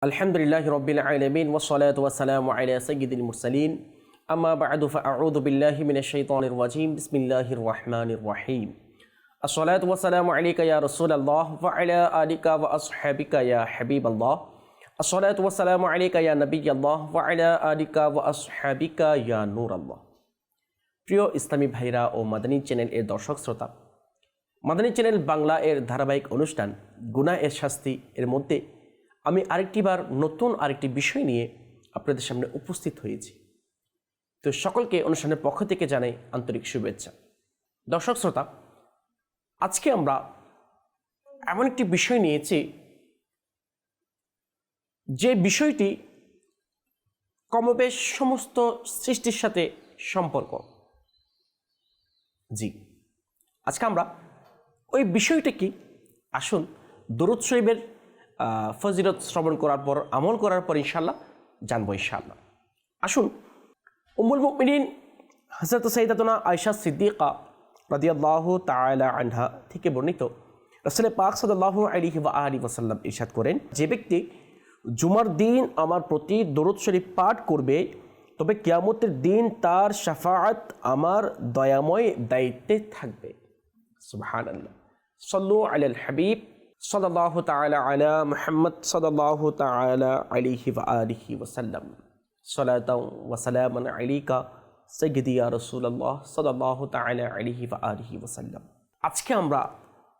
আলহামদুলিল্লাহি রাব্বিল আলামিন ওয়াসসালাতু ওয়াসসালামু আলা সাইয়্যিদিল মুরসালিন আম্মা বা'দু ফাআউযু বিল্লাহি মিনাশ শাইতানির রাজীম বিসমিল্লাহির রহমানির রহিম আসসালাতু ওয়াসসালামু আলাইকা ইয়া রাসূলাল্লাহ ওয়া আলা আলিকা ওয়া আসহাবিকা ইয়া হাবিবাল্লাহ আসসালাতু ওয়াসসালামু আলাইকা ইয়া নবিয়াল্লাহ ওয়া আলা আলিকা ওয়া আসহাবিকা ইয়া নূরাল্লাহ। প্রিয় ইসলামী ভাইরা ও মাদানী চ্যানেল এর দর্শক শ্রোতা, মাদানী চ্যানেল বাংলা এর ধারাবাহিক অনুষ্ঠান গুনাহ এর শাস্তি এর মধ্যে আমি নতুন আরেকটি বিষয় নিয়ে আপনাদের সামনে উপস্থিত হয়েছি। তো সকলকে অনুষ্ঠানের পক্ষ থেকে জানাই আন্তরিক শুভেচ্ছা। দর্শক শ্রোতা, আজকে আমরা এমন একটি বিষয় নিয়েছি যে বিষয়টি কমবেশ সমস্ত সৃষ্টির সাথে সম্পর্ক। আজকে আমরা ওই বিষয়টি কি, আসুন দরুদ শরীফের ফজিলত শ্রবণ করার পর, আমল করার পর ইনশাআল্লাহ জানবো ইনশাআল্লাহ। আসুন, উম্মুল মুমিনিন হযরত সাইয়্যিদাতুনা আয়েশা সিদ্দিকা রাদিয়াল্লাহু তাআলা আনহা থেকে বর্ণিত, রাসূল পাক সাল্লাল্লাহু আলাইহি ওয়া আলিহি ওয়াসাল্লাম ইরশাদ করেন, যে ব্যক্তি জুমার দিন আমার প্রতি দরুদ শরীফ পাঠ করবে, তবে কিয়ামতের দিন তার শাফাআত আমার দয়াময় দায়িত্বে থাকবে। সুবহানাল্লাহ। সাল্লু আলাল হাবিব সাল্লাল্লাহু তাআলা আলা মুহাম্মদ সাল্লাল্লাহু তাআলা আলাইহি ওয়া আলিহি ওয়াসাল্লাম। সালাতাও ওয়া সালামান আলাইকা সাইয়্যিদি ইয়া রাসূলুল্লাহ সাল্লাল্লাহু তাআলা আলাইহি ওয়া আলিহি ওয়াসাল্লাম। আজকে আমরা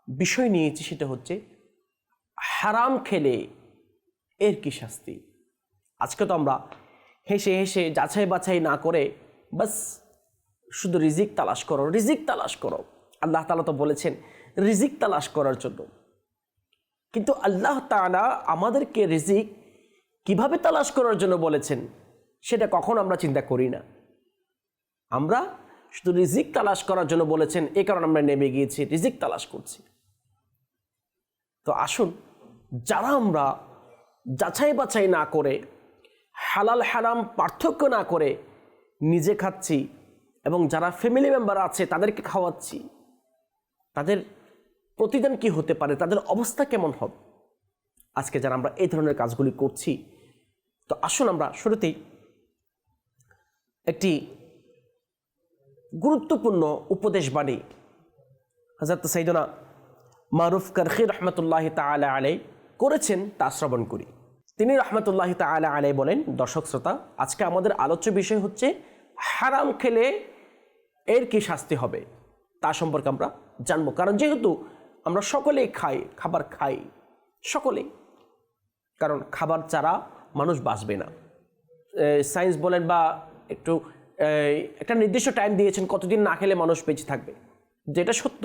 বিষয় নিয়েছি, সেটা হচ্ছে হারাম খেলে এর কি শাস্তি। আজকে তো আমরা হেসে হেসে যাচাই বাছাই না করে বাস শুধু রিজিক তালাশ করো, রিজিক তালাশ করো। আল্লাহ তাআলা তো বলেছেন রিজিক তালাশ করার জন্য, কিন্তু আল্লাহ তাআলা আমাদেরকে রিজিক কিভাবে তালাশ করার জন্য বলেছেন সেটা কখন আমরা চিন্তা করি না। আমরা শুধু রিজিক তালাশ করার জন্য বলেছেন, এই কারণে আমরা নেমে গিয়েছি, রিজিক তালাশ করছি। তো আসুন, যারা আমরা যাচাই বাছাই না করে, হালাল হারাম পার্থক্য না করে নিজে খাচ্ছি এবং যারা ফ্যামিলি মেম্বার আছে তাদেরকে খাওয়াচ্ছি, তাদের প্রতিদিন কি হতে পারে, তাদের অবস্থা কেমন হবে, আজকে যারা আমরা এই ধরনের কাজগুলি করছি। তো আসুন আমরা শুরুতেই একটি গুরুত্বপূর্ণ উপদেশ বাণী হযরত সাইয়্যিদুনা মারুফ কারখী রাহমাতুল্লাহি তাআলা আলাইহি করেছেন, তা শ্রবণ করি। তিনি রাহমাতুল্লাহি তাআলা আলাইহি বলেন, দর্শক শ্রোতা, আজকে আমাদের আলোচ্য বিষয় হচ্ছে হারাম খেলে এর কি শাস্তি হবে, তা সম্পর্কে আমরা জানবো। কারণ যেহেতু আমরা সকলেই খাবার খাই সকলেই, কারণ খাবার ছাড়া মানুষ বাঁচবে না। সায়েন্স বলেন বা একটা নির্দিষ্ট টাইম দিয়েছেন কতদিন না খেলে মানুষ বেঁচে থাকবে, যেটা সত্য,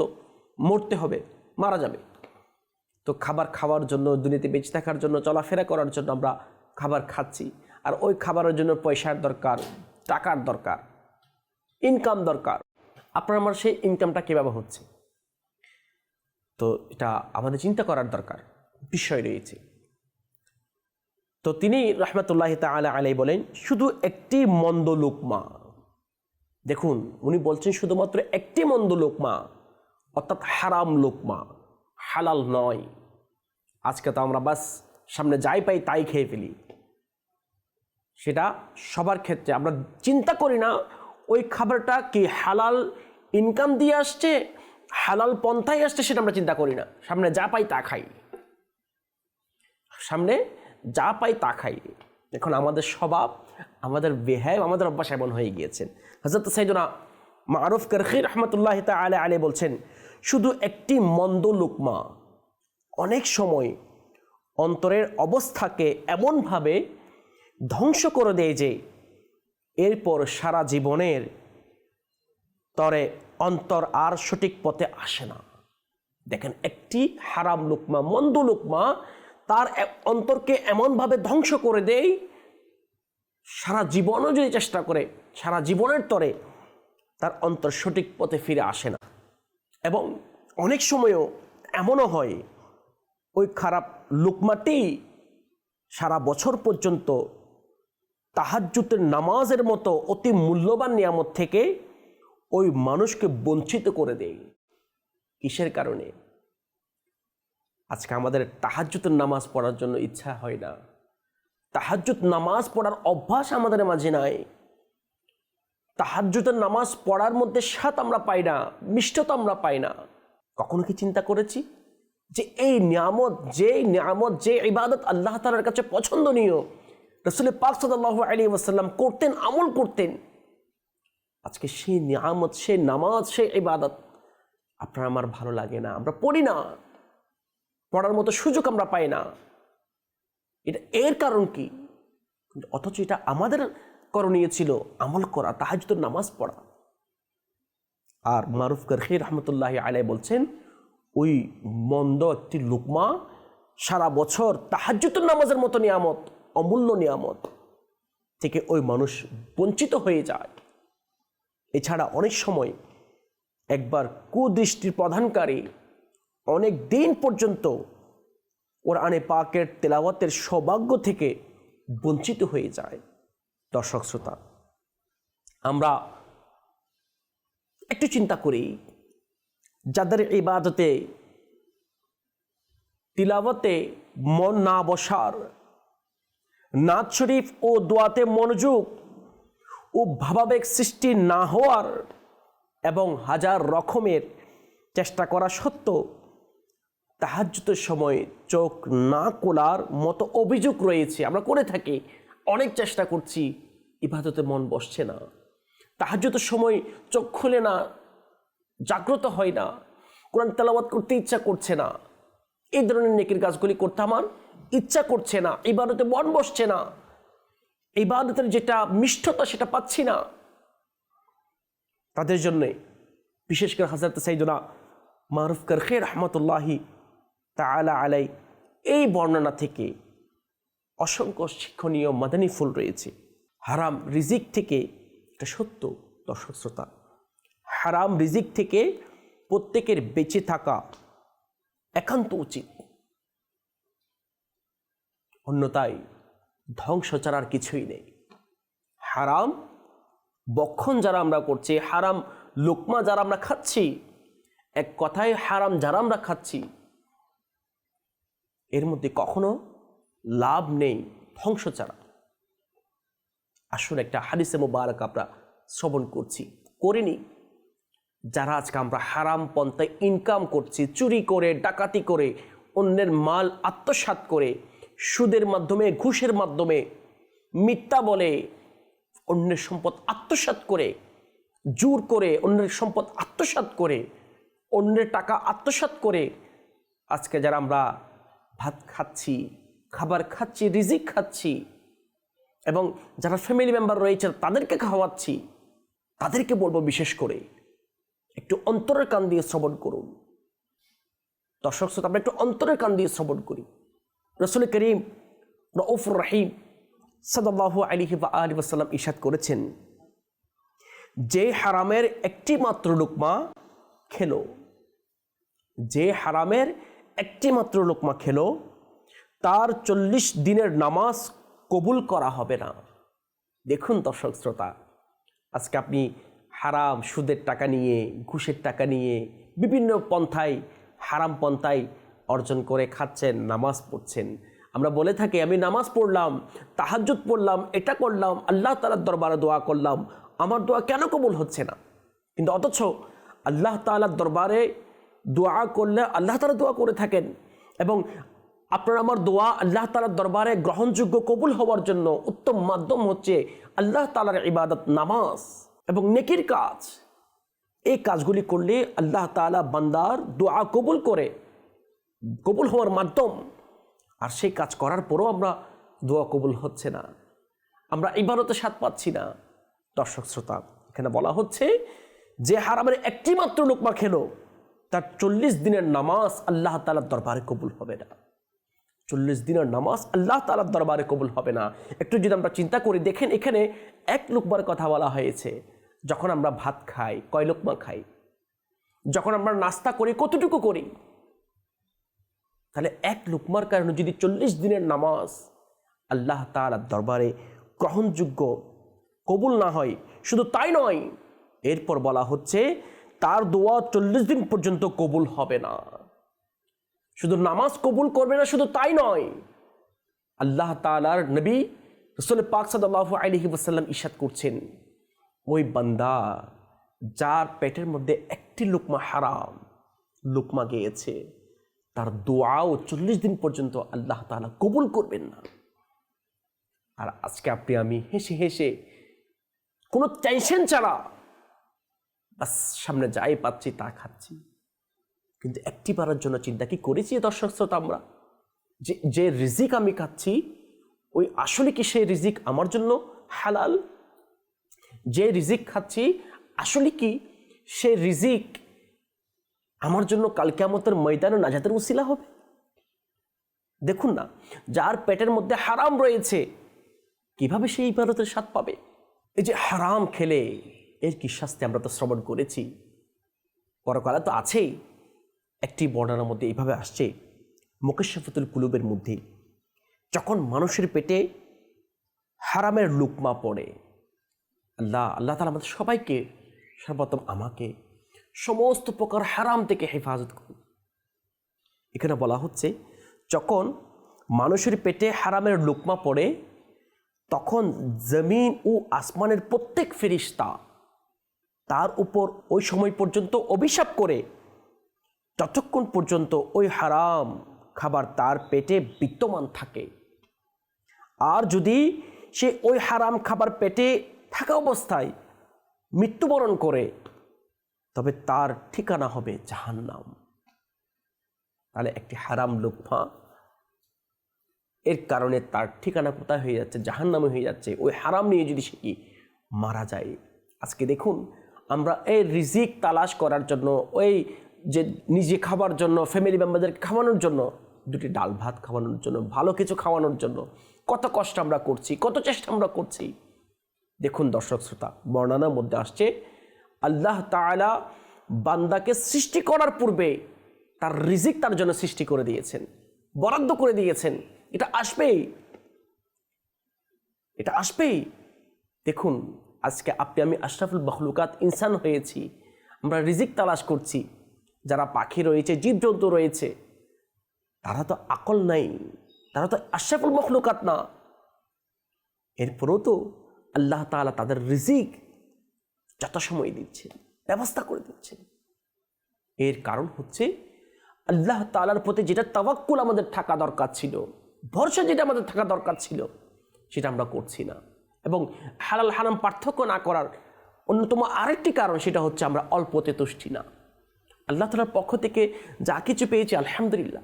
মরতে হবে, মারা যাবে। তো খাবার খাওয়ার জন্য, দুনিয়াতে বেঁচে থাকার জন্য, চলাফেরা করার জন্য আমরা খাবার খাচ্ছি। আর ওই খাবারের জন্য পয়সার দরকার, টাকার দরকার, ইনকাম দরকার। আপনার আমার সেই ইনকামটা কীভাবে হচ্ছে, তো এটা আমাদের চিন্তা করার দরকার বিষয় রয়েছে। তো তিনি রাহমাতুল্লাহি তাআলা আলাইহি বলেন, শুধু একটি মন্দ লোকমা, দেখুন উনি বলছেন শুধুমাত্র একটি মন্দ লোকমা, অর্থাৎ হারাম লোকমা, হালাল নয়। আজকে তো আমরা বাস সামনে যাই পাই তাই খেয়ে ফেলি, সেটা সবার ক্ষেত্রে। আমরা চিন্তা করি না ওই খাবারটা কি হালাল ইনকাম দিয়ে আসছে, হালাল পন্থায় আসছে, সেটা আমরা চিন্তা করি না। সামনে যা পাই তা খাই, সামনে যা পাই তা খাই। এখন আমাদের স্বভাব, আমাদের বেহায়, আমাদের অভ্যাস এমন হয়ে গিয়েছেন। হযরত সাইয়্যিদুনা মারুফ কারখী রাহমাতুল্লাহি তাআলা আলাইহি বলছেন, শুধু একটি মন্দ লোকমা অনেক সময় অন্তরের অবস্থাকে এমনভাবে ধ্বংস করে দেয় যে এরপর সারা জীবনের তরে অন্তর আর সঠিক পথে আসে না। দেখেন, একটি হারাম লোকমা, মন্দ লোকমা তার অন্তরকে এমনভাবে ধ্বংস করে দেয়, সারা জীবনও যদি চেষ্টা করে, সারা জীবনের তরে তার অন্তর সঠিক পথে ফিরে আসে না। এবং অনেক সময়ও এমনও হয় ওই খারাপ লোকমাটি সারা বছর পর্যন্ত তাহাজ্জুদের নামাজের মতো অতি মূল্যবান নিয়ামত থেকে ওই মানুষকে বঞ্চিত করে দেয়। কিসের কারণে? আজকে আমাদের তাহাজ্জুদের নামাজ পড়ার জন্য ইচ্ছা হয় না, তাহাজ্জুদ নামাজ পড়ার অভ্যাস আমাদের মাঝে নাই। তাহাজ্জুদের নামাজ পড়ার মধ্যে স্বাদ আমরা পাই না, মিষ্টতা আমরা পাই না। কখনো কি চিন্তা করেছি যে এই নিয়ামত, যে ইবাদত আল্লাহ তাআলার কাছে পছন্দনীয়, রাসূল পাক সাল্লাল্লাহু আলাইহি ওয়াসাল্লাম করতেন, আমল করতেন, আজকে সেই নিয়ামত, সেই নামাজ, সেই ইবাদত আপনার আমার ভালো লাগে না, আমরা পড়ি না, পড়ার মতো সুযোগ আমরা পাই না। এটা এর কারণ কি? অথচ এটা আমাদের করণীয় ছিল আমল করা, তাহাজ্জুদের নামাজ পড়া। আর মারুফ কারখি রহমতুল্লাহি আলাইহি বলছেন, ওই মন্দ একটি লুকমা সারা বছর তাহাজ্জুদের নামাজের মতো নিয়ামত, অমূল্য নিয়ামত থেকে ওই মানুষ বঞ্চিত হয়ে যায়। এছাড়া অনেক সময় একবার কুদৃষ্টির প্রধানকারী অনেক দিন পর্যন্ত কোরআনে পাকের তেলাওয়াতের সৌভাগ্য থেকে বঞ্চিত হয়ে যায়। দর্শক শ্রোতা, আমরা একটু চিন্তা করি, যাদের ইবাদতে, তিলাওয়াতে মন না বসার, নাত শরীফ ও দোয়াতে মনোযোগ ও ভাবাবেগ সৃষ্টি না হওয়ার এবং হাজার রকমের চেষ্টা করা সত্ত্বেও তাহাজ্জুদের সময় চোখ না খোলার মতো অভিযোগ রয়েছে। আমরা করে থাকি, অনেক চেষ্টা করছি, ইবাদতে মন বসছে না, তাহাজ্জুদের সময় চোখ খুলে না, জাগ্রত হয় না, কোরআন তেলাওয়াত করতে ইচ্ছা করছে না, এই ধরনের নেকির কাজগুলি করতে আমার ইচ্ছা করছে না, ইবাদতে মন বসছে না, ইবাদতের যেটা মিষ্টতা সেটা পাচ্ছি না। তাদের জন্যে বিশেষ করে হযরত সাইয়্যিদুনা মারুফ কারখি রহমতুল্লাহি তাআলা আলাই এই বর্ণনা থেকে অসংখ্য শিক্ষণীয় মাদানী ফুল রয়েছে। হারাম রিজিক থেকে, এটা সত্য দর্শক শ্রোতা, হারাম রিজিক থেকে প্রত্যেকের বেঁচে থাকা একান্ত উচিত, অন্যথায় ধ্বংস ছাড়া আর কিছুই নেই। হারাম বক্ষণ যারা আমরা করছি, হারাম লোকমা যারা আমরা খাচ্ছি, এক কথায় হারাম যারা আমরা খাচ্ছি, এর মধ্যে কখনো লাভ নেই, ধ্বংস ছাড়া। আসলে একটা হাদিসে মুবারক আমরা শ্রবণ করিনি, যারা আজকে আমরা হারাম পন্থায় ইনকাম করছি, চুরি করে, ডাকাতি করে, অন্যের মাল আত্মসাৎ করে, সুদের মাধ্যমে, ঘুষের মাধ্যমে, মিথ্যা বলে অন্যের সম্পদ আত্মসাৎ করে, জোর করে অন্যের সম্পদ আত্মসাৎ করে, অন্যের টাকা আত্মসাৎ করে আজকে যারা আমরা ভাত খাচ্ছি, খাবার খাচ্ছি, রিজিক খাচ্ছি, এবং যারা ফ্যামিলি মেম্বার রয়েছে তাদেরকে খাওয়াচ্ছি, তাদেরকে বলবো বিশেষ করে একটু অন্তরের কান দিয়ে শ্রবণ করুন। দর্শক শ্রোতা, আমরা একটু অন্তরের কান দিয়ে শ্রবণ করি। রাসূল করিম রউফুর রহিম সাল্লাল্লাহু আলাইহি ওয়া আলিহি ওয়াসাল্লাম ইরশাদ করেছেন, যে হারামের একটি মাত্র লুকমা খেলো, যে হারামের একটি মাত্র লুকমা খেলো, তার 40 দিনের নামাজ কবুল করা হবে না। দেখুন দর্শক শ্রোতা, আজকে আপনি হারাম, সুদের টাকা নিয়ে, ঘুষের টাকা নিয়ে বিভিন্ন পন্থায়, হারাম পন্থায় অর্জন করে খাচ্ছেন, নামাজ পড়ছেন। আমরা বলে থাকি, আমি নামাজ পড়লাম, তাহাজ্জুদ পড়লাম, এটা করলাম, আল্লাহ তাআলার দরবারে দোয়া করলাম, আমার দোয়া কেন কবুল হচ্ছে না? কিন্তু অথচ আল্লাহ তাআলার দরবারে দোয়া করলে আল্লাহ তাআলা দোয়া করে থাকেন, এবং আপনার আমার দোয়া আল্লাহ তাআলার দরবারে গ্রহণযোগ্য, কবুল হওয়ার জন্য উত্তম মাধ্যম হচ্ছে আল্লাহ তাআলার ইবাদত, নামাজ এবং নেকির কাজ। এই কাজগুলি করলে আল্লাহ তাআলা বান্দার দোয়া কবুল করে, কবুল হওয়ার মাধ্যম। আর সেই কাজ করার পরও আমরা দোয়া কবুল হচ্ছে না, আমরা ইবাদতে স্বাদ পাচ্ছি না। দর্শক শ্রোতা, এখানে বলা হচ্ছে যে হারামের একটি মাত্র লোকমা খেলো, তার 40 দিনের নামাজ আল্লাহ তাআলার দরবারে কবুল হবে না। 40 দিনের নামাজ আল্লাহ তাআলার দরবারে কবুল হবে না। একটু যদি আমরা চিন্তা করি, দেখেন এখানে এক লোকমার কথা বলা হয়েছে। যখন আমরা ভাত খাই, কয় লোকমা খাই? যখন আমরা নাস্তা করি, কতটুকু করি? তাহলে এক লোকমার কারণে যদি 40 দিনের নামাজ আল্লাহ তাআলার দরবারে গ্রহণযোগ্য, কবুল না হয়, শুধু তাই নয়, এরপর বলা হচ্ছে তার দোয়া 40 দিন পর্যন্ত কবুল হবে না। শুধু নামাজ কবুল করবে না, শুধু তাই নয়, আল্লাহ তাআলার নবী রাসূল পাক সাল্লাল্লাহু আলাইহি ওয়াসাল্লাম ইরশাদ করছেন, ওই বান্দা যার পেটের মধ্যে একটি লুকমা হারাম লুকমা গিয়েছে, তার দোয়াও 40 দিন পর্যন্ত আল্লাহ তাআলা কবুল করবেন না। আর আজকে আপনি আমি হেসে হেসে কোনো টেনশন ছাড়া বাস সামনে যাই পাচ্ছি তা খাচ্ছি, কিন্তু একটি বারের জন্য চিন্তা কি করেছি দর্শক শ্রোতা আমরা যে রিজিক আমি খাচ্ছি ওই আসলে কি সেই রিজিক আমার জন্য হালাল? যে রিজিক খাচ্ছি আসলে কি সে রিজিক আমার জন্য কাল কিয়ামতের ময়দানে নাজাতের উসিলা হবে? দেখুন না, যার পেটের মধ্যে হারাম রয়েছে কিভাবে সেই ইবাদতের স্বাদ পাবে? এই যে হারাম খেলে এর কি শাস্তি আমরা তো শ্রবণ করেছি, পরকালে তো আছেই। একটি বর্ণনার মধ্যে এইভাবে আসছে, মুকাশশাফাতুল কুলুবের মধ্যে যখন মানুষের পেটে হারামের লুকমা পড়ে, আল্লাহ তাআলা আমাদের সবাইকে, সর্বপ্রথম আমাকে সমস্ত প্রকার হারাম থেকে হেফাজত করুন। এখানে বলা হচ্ছে যখন মানুষের পেটে হারামের লুকমা পড়ে তখন জমিন ও আসমানের প্রত্যেক ফেরেশতা তার উপর ওই সময় পর্যন্ত অভিশাপ করে যতক্ষণ পর্যন্ত ওই হারাম খাবার তার পেটে বিদ্যমান থাকে। আর যদি সে ওই হারাম খাবার পেটে থাকা অবস্থায় মৃত্যুবরণ করে তবে তার ঠিকানা হবে জাহান্নাম। তাহলে একটি হারাম লুকমা এর কারণে তার ঠিকানা কোথায় হয়ে যাচ্ছে? জাহান্নামে হয়ে যাচ্ছে। ওই হারাম নিয়ে যদি সে কি মারা যায়। আজকে দেখুন আমরা এই রিজিক তালাশ করার জন্য, ওই যে নিজে খাবার জন্য, ফ্যামিলি মেম্বারদেরকে খাওয়ানোর জন্য, দুটি ডাল ভাত খাওয়ানোর জন্য, ভালো কিছু খাওয়ানোর জন্য কত কষ্ট আমরা করছি, কত চেষ্টা আমরা করছি। দেখুন দর্শক শ্রোতা, বর্ণনার মধ্যে আসছে আল্লাহ তাআলা বান্দাকে সৃষ্টি করার পূর্বে তার রিজিক তার জন্য সৃষ্টি করে দিয়েছেন, বরাদ্দ করে দিয়েছেন। এটা আসবেই, এটা আসবেই। দেখুন আজকে আপনি আমি আশরাফুল মখলুকাত ইনসান হয়েছি, আমরা রিজিক তালাশ করছি। যারা পাখি রয়েছে, জীবজন্তু রয়েছে, তারা তো আকল নাই, তারা তো আশরাফুল মখলুকাত না। এরপরেও তো আল্লাহ তাআলা তাদের রিজিক যথাসময় দিচ্ছেন, ব্যবস্থা করে দিচ্ছেন। এর কারণ হচ্ছে আল্লাহ তাআলার প্রতি যেটা তাওয়াক্কুল আমাদের থাকা দরকার ছিল, ভরসা যেটা আমাদের থাকা দরকার ছিল, সেটা আমরা করছি না। এবং হালাল হারাম পার্থক্য না করার অন্যতম আরেকটি কারণ সেটা হচ্ছে আমরা অল্পতে তুষ্টি না। আল্লাহ তাআলার পক্ষ থেকে যা কিছু পেয়েছি আলহামদুলিল্লাহ,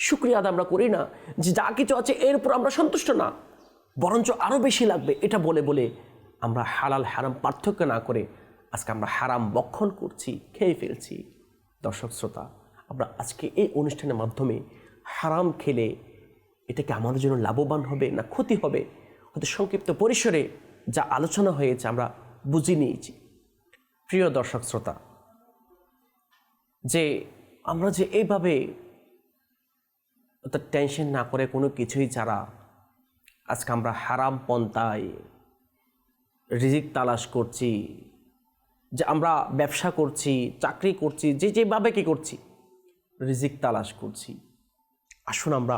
শুকরিয়া আদায় আমরা করি না যে যা কিছু আছে এর উপর আমরা সন্তুষ্ট না, বরঞ্চ আরও বেশি লাগবে এটা বলে বলে আমরা হালাল হারাম পার্থক্য না করে আজকে আমরা হারাম বক্ষণ করছি, খেয়ে ফেলছি। দর্শক শ্রোতা, আমরা আজকে এই অনুষ্ঠানের মাধ্যমে হারাম খেলে এটা কি আমাদের জন্য লাভবান হবে না ক্ষতি হবে, হয়তো সংক্ষিপ্ত পরিসরে যা আলোচনা হয়েছে আমরা বুঝে নিয়েছি। প্রিয় দর্শক শ্রোতা, যে আমরা যে এইভাবে অর্থাৎ টেনশন না করে কোনো কিছুই ছাড়া আজকে আমরা হারাম পন্থায় রিজিক তালাশ করছি, যে আমরা ব্যবসা করছি, চাকরি করছি, যে যেভাবে কি করছি রিজিক তালাশ করছি। আসুন আমরা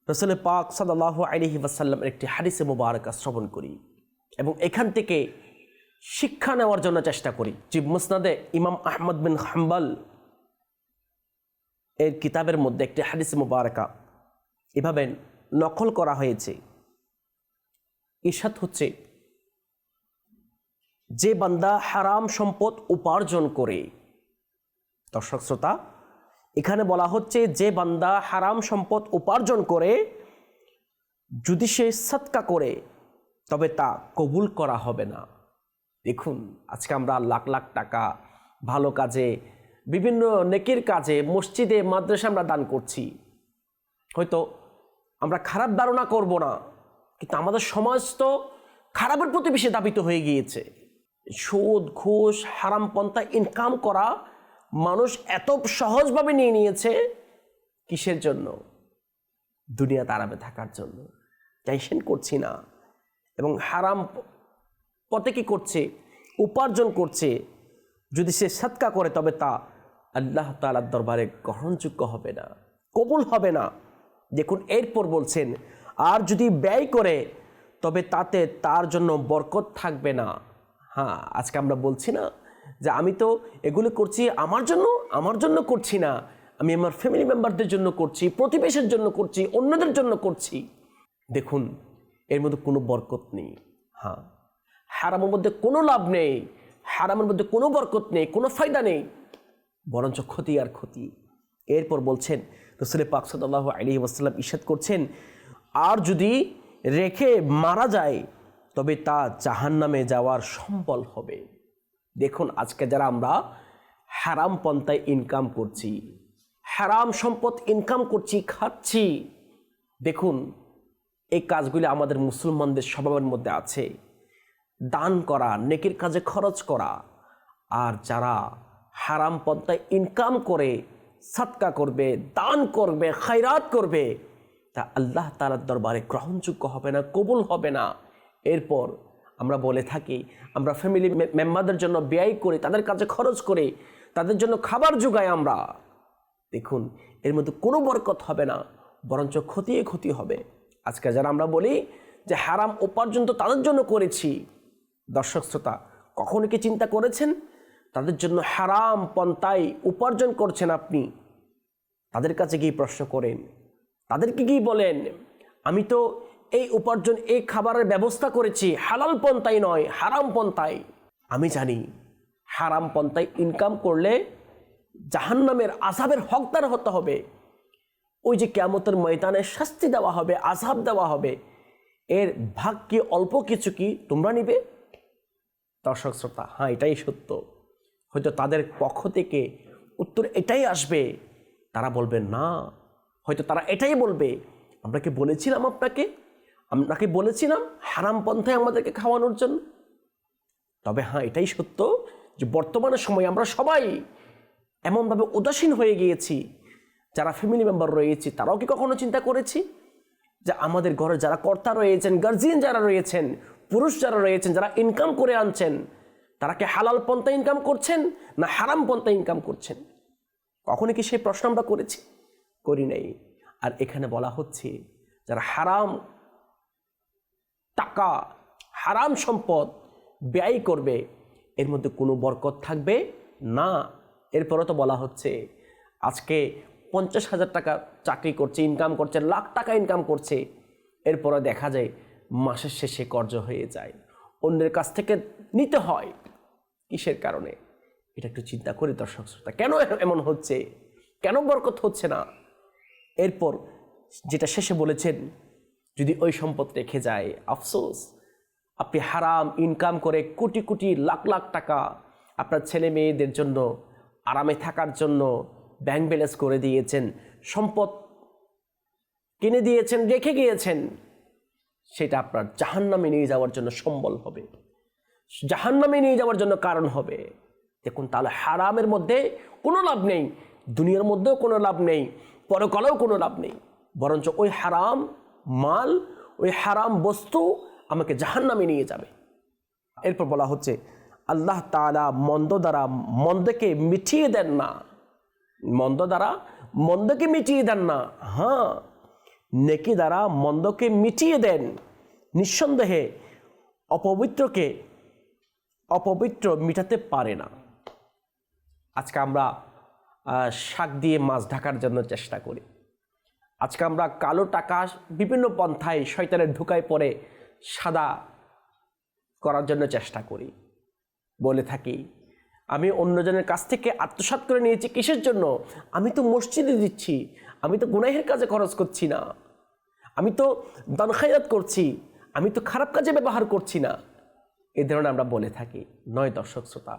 রাসূল পাক সাল্লাল্লাহু আলাইহি ওয়াসাল্লামের একটি হাদিসে মুবারাকা শ্রবণ করি এবং এখান থেকে শিক্ষা নেওয়ার জন্য চেষ্টা করি। যে মুসনাদে ইমাম আহমদ বিন হাম্বল এর কিতাবের মধ্যে একটি হাদিসে মুবারাকা এভাবে নকল করা হয়েছে। ইরশাদ হচ্ছে, যে বান্দা হারাম সম্পদ উপার্জন করে, দর্শক শ্রোতা এখানে বলা হচ্ছে যে বান্দা হারাম সম্পদ উপার্জন করে যদি সে সদকা করে তবে তা কবুল করা হবে না। দেখুন আজকে আমরা লাখ লাখ টাকা ভালো কাজে, বিভিন্ন নেকির কাজে, মসজিদে মাদ্রাসা আমরা দান করছি, হয়তো আমরা খারাপ ধারণা করব না, কিন্তু আমাদের সমাজ তো খারাপের প্রতি বেশি ধাবিত হয়ে গিয়েছে। সুদ ঘুষ হারাম পন্থা ইনকাম করা মানুষ এত সহজভাবে নিয়ে নিয়েছে। কিসের জন্য? দুনিয়াতে আরামে থাকার জন্য। টেনশন করছি না, এবং হারাম পথে কি করছে? উপার্জন করছে। যদি সে সদকা করে তবে তা আল্লাহ তাআলার দরবারে গ্রহণযোগ্য হবে না, কবুল হবে না। দেখুন এরপর বলছেন, আর যদি ব্যয় করে তবে তাতে তার জন্য বরকত থাকবে না। হ্যাঁ, আজকে আমরা বলছি না যে আমি তো এগুলো করছি আমার জন্য করছি না, আমি আমার ফ্যামিলি মেম্বারদের জন্য করছি, প্রতিবেশীর জন্য করছি, অন্যদের জন্য করছি। দেখুন, এর মধ্যে কোনো বরকত নেই। হ্যাঁ, হারামের মধ্যে কোনো লাভ নেই, হারামের মধ্যে কোনো বরকত নেই, কোনো ফায়দা নেই, বরঞ্চ ক্ষতি আর ক্ষতি। এরপর বলছেন, রাসূল পাক সাল্লাল্লাহু আলাইহি ওয়াসাল্লাম ইরশাদ করছেন, আর যদি রেখে মারা যায় তবে তা জাহান্নামে যাওয়ার সম্বল হবে। দেখুন, আজকে যারা আমরা হারাম পন্থায় ইনকাম করছি, হারাম সম্পদ ইনকাম করছি, খাচ্ছি, দেখুন এই কাজগুলি আমাদের মুসলমানদের স্বভাবের মধ্যে আছে। দান করা, নেকির কাজে খরচ করা। আর যারা হারাম পন্থায় ইনকাম করে সাদকা করবে, দান করবে, খায়রাত করবে, তা আল্লাহ তাআলার দরবারে গ্রহণযোগ্য হবে না, কবুল হবে না। এরপর আমরা বলে থাকি আমরা ফ্যামিলি মেম্বারদের জন্য ব্যয় করি, তাদের কাছে খরচ করি, তাদের জন্য খাবার যোগাই আমরা। দেখুন, এর মধ্যে কোনো বরকত হবে না, বরঞ্চ ক্ষতি হবে। আজকে যারা আমরা বলি যে হারাম উপার্জন তো তাদের জন্য করেছি, দর্শক শ্রোতা, কখনো কি চিন্তা করেছেন তাদের জন্য হারাম পন্থায় উপার্জন করছেন আপনি? তাদের কাছে গিয়ে প্রশ্ন করেন, তাদেরকে গিয়ে বলেন আমি তো এই উপার্জন, এই খাবারের ব্যবস্থা করেছি হালাল পন্থায় নয়, হারাম পন্থায়। আমি জানি হারাম পন্থায় ইনকাম করলে জাহান্নামের আযাবের হকদার হতে হবে, ওই যে কিয়ামতের ময়দানে শাস্তি দেওয়া হবে, আযাব দেওয়া হবে, এর ভাগ কি অল্প কিছু কি তোমরা নিবে? দর্শক শ্রোতা, হ্যাঁ, এটাই সত্য। হয়তো তাদের পক্ষ থেকে উত্তর এটাই আসবে, তারা বলবেন না, হয়তো তারা এটাই বলবে, আমরা কি বলেছিলাম আপনাকে বলেছিলাম হারাম পন্থায় আমাদেরকে খাওয়ানোর জন্য? তবে হ্যাঁ, এটাই সত্য যে বর্তমানে সময় আমরা সবাই এমনভাবে উদাসীন হয়ে গিয়েছি। যারা ফ্যামিলি মেম্বার রয়েছে তারাও কি কখনো চিন্তা করেছি যে আমাদের ঘরে যারা কর্তা রয়েছেন, গার্জিয়ান যারা রয়েছেন, পুরুষ যারা রয়েছেন, যারা ইনকাম করে আনছেন, তারা কি হালাল পন্থা ইনকাম করছেন না হারাম পন্থা ইনকাম করছেন? কখনো কি সেই প্রশ্ন আমরা করি নাই? আর এখানে বলা হচ্ছে যারা হারাম টাকা, হারাম সম্পদ ব্যয় করবে এর মধ্যে কোনো বরকত থাকবে না। এরপরও তো বলা হচ্ছে আজকে 50,000 টাকা চাকরি করছে, ইনকাম করছে, লাখ টাকা ইনকাম করছে, এরপরে দেখা যায় মাসের শেষে কর্জ হয়ে যায়, অন্যের কাছ থেকে নিতে হয়। কিসের কারণে? এটা একটু চিন্তা করি দর্শক শ্রোতা, কেন এমন হচ্ছে, কেন বরকত হচ্ছে না? এরপর যেটা শেষে বলেছেন, যদি ওই সম্পদ রেখে যায়, আফসোস, আপনি হারাম ইনকাম করে কোটি কোটি লাখ লাখ টাকা আপনার ছেলে মেয়েদের জন্য আরামে থাকার জন্য ব্যাংক ব্যালেন্স করে দিয়েছেন, সম্পদ কিনে দিয়েছেন, রেখে গিয়েছেন, সেটা আপনার জাহান্নামে নিয়ে যাওয়ার জন্য সম্বল হবে, জাহান্নামে নিয়ে যাওয়ার জন্য কারণ হবে। দেখুন, তাহলে হারামের মধ্যে কোনো লাভ নেই, দুনিয়ার মধ্যেও কোনো লাভ নেই, পরকালেও কোনো লাভ নেই, বরঞ্চ ওই হারাম মাল, ওই হারাম বস্তু আমাকে জাহান্নামে নিয়ে যাবে। এরপর বলা হচ্ছে আল্লাহ তাআলা মন্দ দ্বারা মন্দকে মিটিয়ে দেন না, মন্দ দ্বারা মন্দকে মিটিয়ে দেন না, হ্যাঁ, নেকি দ্বারা মন্দকে মিটিয়ে দেন। নিঃসন্দেহে অপবিত্র মিটাতে পারে না। আজকে আমরা শাক দিয়ে মাছ ঢাকার জন্য চেষ্টা করি, আজকে আমরা কালো টাকা বিভিন্ন পন্থায় শয়তানের ঢুকায় পড়ে সাদা করার জন্য চেষ্টা করি। বলে থাকি আমি অন্যজনের কাছ থেকে আত্মসাৎ করে নিয়েছি, কিসের জন্য? আমি তো মসজিদে দিচ্ছি, আমি তো গুনাহের কাজে খরচ করছি না, আমি তো দান খায়রাত করছি, আমি তো খারাপ কাজে ব্যবহার করছি না, এই ধরনের আমরা বলে থাকি। নয় দর্শক শ্রোতা,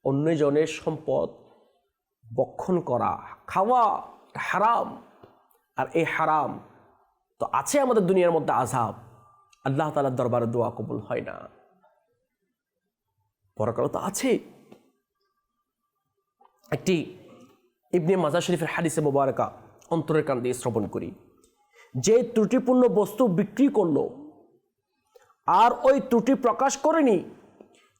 অন্যজনের সম্পদ বক্ষণ করা, খাওয়া হারাম। আর এই হারাম তো আছে আমাদের দুনিয়ার মধ্যে আযাব, আল্লাহ তাআলার দরবারে দোয়া কবুল হয় না, পরকালও তো আছে। একটি ইবনে মাজাহ শরীফের হাদিসে মুবারাকা অন্তরের কান দিয়ে শ্রবণ করি, যে ত্রুটিপূর্ণ বস্তু বিক্রি করলো আর ওই ত্রুটি প্রকাশ করেনি,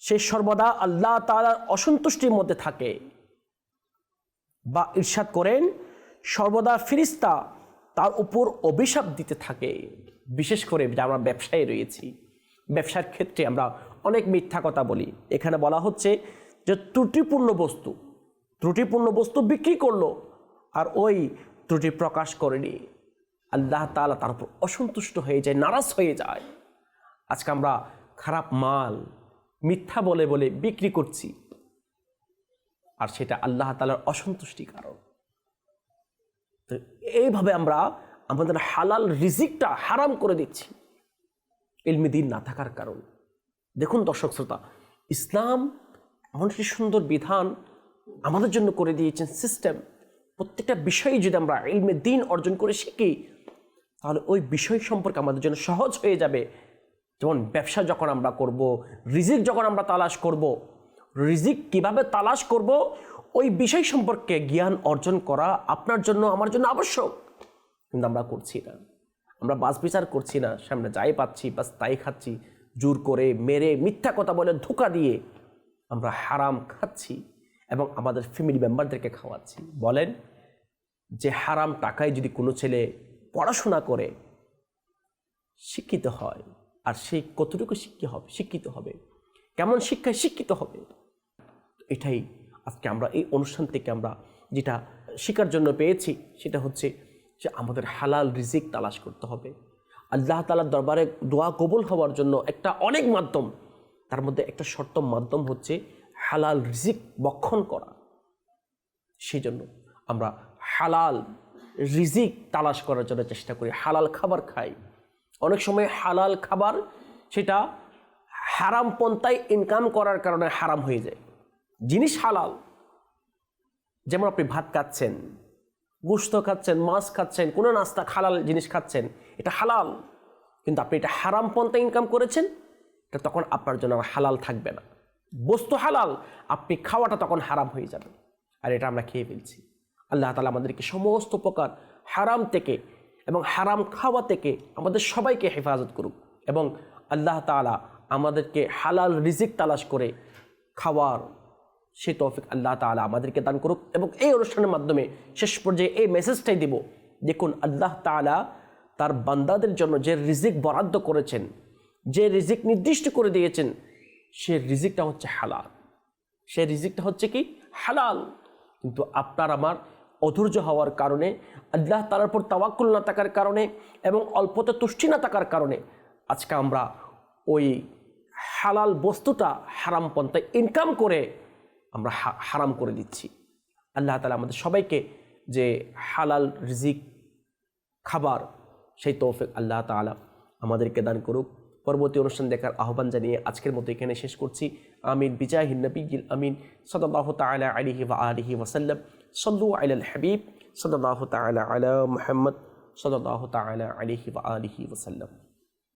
সে সর্বদা আল্লাহ তাআলার অসন্তুষ্টির মধ্যে থাকে। বা ইরশাদ করেন, সর্বদা ফেরেশতা তার উপর অভিশাপ দিতে থাকে। বিশেষ করে যে আমরা ব্যবসায় রয়েছি, ব্যবসার ক্ষেত্রে আমরা অনেক মিথ্যা কথা বলি। এখানে বলা হচ্ছে যে ত্রুটিপূর্ণ বস্তু বিক্রি করলো আর ওই ত্রুটি প্রকাশ করেনি, আল্লাহ তাআলা তার উপর অসন্তুষ্ট হয়ে যায়, নারাজ হয়ে যায়। আজকে আমরা খারাপ মাল মিথ্যা বলে বলে বিক্রি করছি, আর সেটা আল্লাহ তাআলার অসন্তুষ্টির কারণ। তো এইভাবে আমরা আমাদের হালাল রিজিকটা হারাম করে দিচ্ছি ইলমে দ্বীন না থাকার কারণ। দেখুন দর্শক শ্রোতা, ইসলাম এমন একটি সুন্দর বিধান আমাদের জন্য করে দিয়েছেন, সিস্টেম। প্রত্যেকটা বিষয়ে যদি আমরা ইলমে দ্বীন অর্জন করে শিখি, তাহলে ওই বিষয় সম্পর্কে আমাদের জন্য সহজ হয়ে যাবে। যেমন ব্যবসা যখন আমরা করব, রিজিক যখন আমরা তালাশ করব, রিজিক কিভাবে তালাশ করব ওই বিষয় সম্পর্কে জ্ঞান অর্জন করা আপনার জন্য আমার জন্য আবশ্যক। কিন্তু আমরা করছি না, আমরা বাছ বিচার করছি না, সামনে যাই পাচ্ছি বাস তাই খাচ্ছি, জোর করে মেরে মিথ্যা কথা বলে ধোঁকা দিয়ে আমরা হারাম খাচ্ছি এবং আমাদের ফ্যামিলি মেম্বারদেরকে খাওয়াচ্ছি। বলেন যে হারাম টাকায় যদি কোনো ছেলে পড়াশোনা করে শিক্ষিত হয়, আর সে কতটুকু শিক্ষিত হবে, কেমন শিক্ষায় শিক্ষিত হবে, এটাই আজকে আমরা এই অনুষ্ঠান থেকে আমরা যেটা শেখার জন্য পেয়েছি সেটা হচ্ছে যে আমাদের হালাল রিজিক তালাশ করতে হবে। আল্লাহ তাআলার দরবারে দোয়া কবুল হওয়ার জন্য একটা অনেক মাধ্যম, তার মধ্যে একটা শর্ত মাধ্যম হচ্ছে হালাল রিজিক বক্ষণ করা। সেই জন্য আমরা হালাল রিজিক তালাশ করার জন্য চেষ্টা করি, হালাল খাবার খাই। অনেক সময় হালাল খাবার সেটা হারাম পন্থায় ইনকাম করার কারণে হারাম হয়ে যায়। জিনিস হালাল, যেমন আপনি ভাত খাচ্ছেন, গোশত খাচ্ছেন, মাছ খাচ্ছেন, কোনো নাস্তা হালাল জিনিস খাচ্ছেন, এটা হালাল। কিন্তু আপনি এটা হারাম পন্থায় ইনকাম করেছেন, এটা তখন আপনার জন্য হালাল থাকবে না। বস্তু হালাল, আপনি খাওয়াটা তখন হারাম হয়ে যাবে, আর এটা আমরা খেয়ে ফেলছি। আল্লাহ তাআলা আমাদেরকে সমস্ত প্রকার হারাম থেকে এবং হারাম খাওয়া থেকে আমাদের সবাইকে হেফাজত করুক, এবং আল্লাহ তাআলা আমাদেরকে হালাল রিজিক তালাশ করে খাওয়ার সে তৌফিক আল্লাহ তাআলা আমাদেরকে দান করুক। এবং এই অনুষ্ঠানের মাধ্যমে শেষ পর্যায়ে এই মেসেজটাই দেব, দেখুন আল্লাহ তাআলা তার বান্দাদের জন্য যে রিজিক বরাদ্দ করেছেন, যে রিজিক নির্দিষ্ট করে দিয়েছেন, সে রিজিকটা হচ্ছে হালাল। সে রিজিকটা হচ্ছে কি হালাল। কিন্তু আপনার আমার অধৈর্য হওয়ার কারণে, আল্লাহ তাআলার উপর তাওয়াক্কুল না থাকার কারণে এবং অল্পতে তুষ্টি না থাকার কারণে আজকে আমরা ওই হালাল বস্তুটা হারাম পন্থায় ইনকাম করে আমরা হারাম করে দিচ্ছি। আল্লাহ তাআলা আমাদের সবাইকে যে হালাল রিজিক খাবার সেই তৌফিক আল্লাহ তাআলা আমাদেরকে দান করুক। পরবর্তী অনুষ্ঠান দেখার আহ্বান জানিয়ে আজকের মতো এখানে শেষ করছি। আমিন বিজাহিন নবিয়্যিল আমিন সাল্লাল্লাহু তাআলা আলাইহি ওয়া আলিহি ওয়া সাল্লাম। সাল্লু আলাল হাবিব সাল্লাল্লাহু তাআলা আলা মুহাম্মদ সাল্লাল্লাহু তাআলা আলাইহি ওয়া আলিহি ওয়া সাল্লাম।